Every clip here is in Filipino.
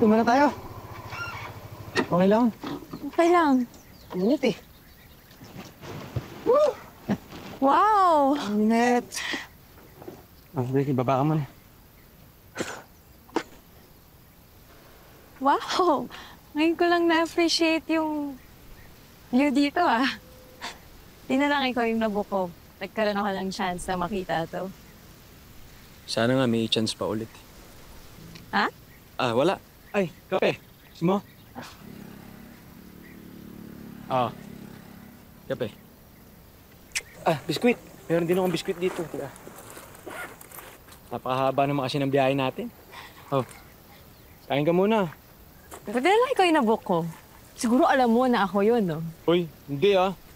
Tumala tayo. Okay lang. Okay lang. Init eh. Wow! Init. Sige, baba ka muna. Wow! Ngayon ko lang na-appreciate yung view dito Di na lang ikaw yung nabuko. Nagkaroon ako ng chance na makita to. Sana nga may chance pa ulit. Ha? Wala. Ay, kape. Gusto mo? Kape. Biskuit. Meron din akong biskuit dito. Napakahaba naman kasi ng biyahe natin. Kain ka muna. Pwede na lang ikaw yung nabuko. Siguro alam mo na ako yun, no? Uy, hindi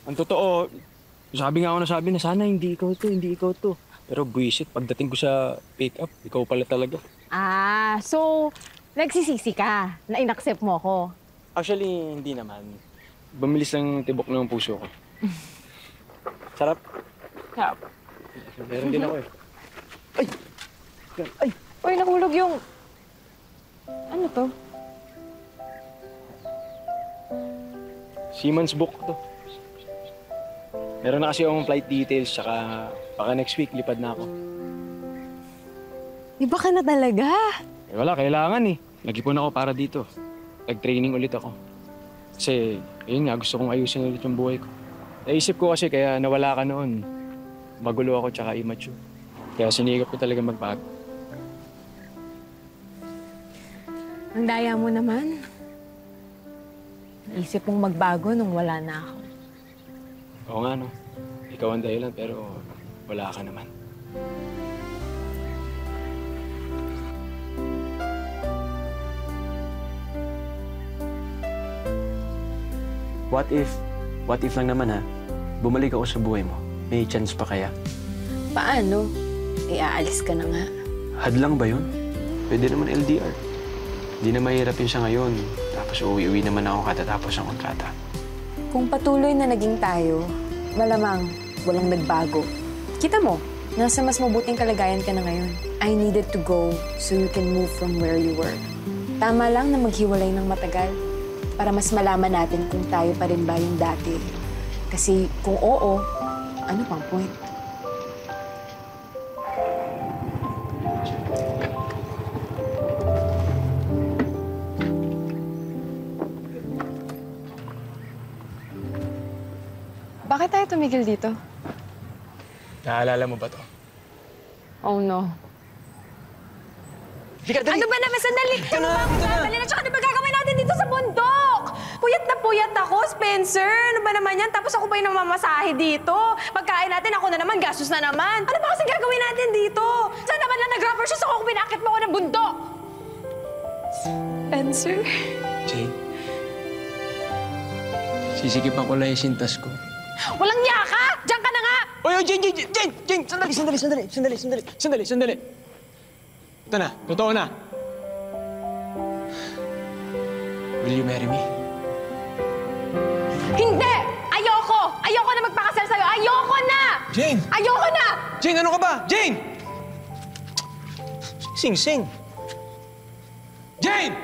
Ang totoo, sabi nga ako na sana hindi ikaw to. Pero buwisit, pagdating ko sa pick-up, ikaw pala talaga. So, nagsisisi ka na in-accept mo ako. Actually, hindi naman. Bumilis lang tibok ng puso ko. Sarap. Sarap. Meron din ako eh. Ay! Uy, nahulog yung... Ano to? Siemens book to. Meron na kasi akong flight details, saka baka next week lipad na ako. Iba ka na talaga. Wala, kailangan eh. Nag-ipon ako para dito. Nag-training ulit ako. Kasi, ayun nga, gusto kong ayusin ulit yung buhay ko. Naisip ko kasi kaya nawala ka noon. Magulo ako tsaka immature. Kaya sinigap ko talaga magbago. Ang daya mo naman. Naisip mong magbago nung wala na ako. Oo nga, no? Ikaw ang dahilan, pero wala ka naman. What if lang naman bumalik ako sa buhay mo? May chance pa kaya? Paano? Aalis ka na nga. Hadlang ba yun? Pwede naman LDR. Hindi na mahirap yun siya ngayon. Tapos uwi-uwi naman ako katatapos ng kontrata. Kung patuloy na naging tayo, malamang walang nagbago. Kita mo, nasa mas mabuting kalagayan ka na ngayon. I needed to go so you can move from where you were. Tama lang na maghiwalay ng matagal para mas malaman natin kung tayo pa rin ba yung dati. Kasi kung oo, ano pang point? Bakit tayo tumigil dito? Naalala mo ba to? Oh no. Ano ba naman? Sandali! Ano ba? Sandali na! Tsaka ano ba gagawin natin dito sa bundok? Puyat na puyat ako, Spencer! Ano ba naman yan? Tapos ako pa yung namamasahe dito. Pagkain natin, ako na naman, gastos na naman. Ano ba kasi gagawin natin dito? Saan naman lang nag-rubber shoes ako kung pinakit mo ako ng bundok? Spencer? Jane, sisikipan ko lang yung sintas ko. Walang niya ka! Diyan ka na nga! Oy, Jane! Sandali! Ito na, totoo na. Will you marry me? Hindi! Ayoko! Ayoko na magpakasal sa'yo! Ayoko na! Jane! Ayoko na! Jane, ano ka ba? Jane! Sing! Jane!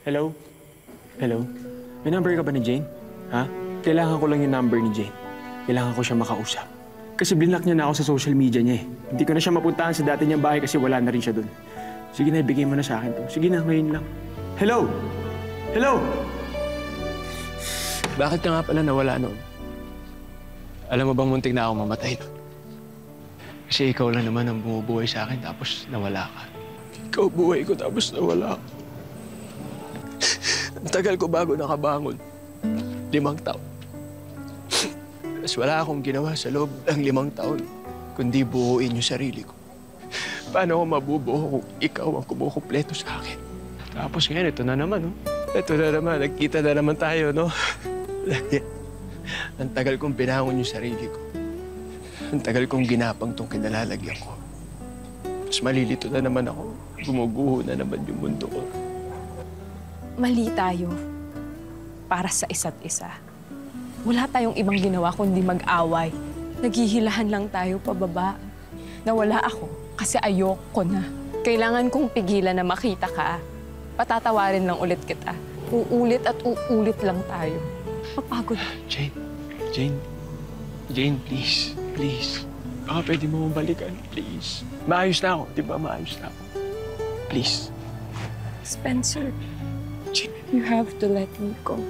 Hello? May number ka ba ni Jane? Kailangan ko lang yung number ni Jane. Kailangan ko siya makausap. Kasi binlock niya na ako sa social media niya eh. Hindi ko na siya mapuntahan sa dati niyang bahay kasi wala na rin siya doon. Sige na, ibigay mo na sa akin to. Sige na, ngayon lang. Hello? Bakit ka nga pala nawala noon? Alam mo bang muntik na ako mamatay noon? Kasi ikaw lang naman ang bumubuhay sa akin tapos nawala ka. Ikaw buhay ko tapos nawala ka. Ang tagal ko bago nakabangon. 5 taon. Tapos wala akong ginawa sa loob ng 5 taon, kundi buuin yung sarili ko. Paano ako mabubuo kung ikaw ang kumukumpleto sa akin? Tapos ngayon, ito na naman, Ito na naman, nagkita na naman tayo, no? Ang tagal kong binangon yung sarili ko. Ang tagal kong ginapang tong kinalalagyan ko. Tapos malilito na naman ako. Gumuguho na naman yung mundo ko. Mali tayo para sa isa't isa. Wala tayong ibang ginawa kundi mag-away. Naghihilahan lang tayo pababa. Nawala ako kasi ayoko na. Kailangan kong pigilan na makita ka. patatawarin lang ulit kita. Uulit at uulit lang tayo. Papagod. Jane, please. Please. Baka pwede mo balikan, please. Maayos na ako, di ba? Maayos na ako. Please. Spencer, Jane. you have to let me go.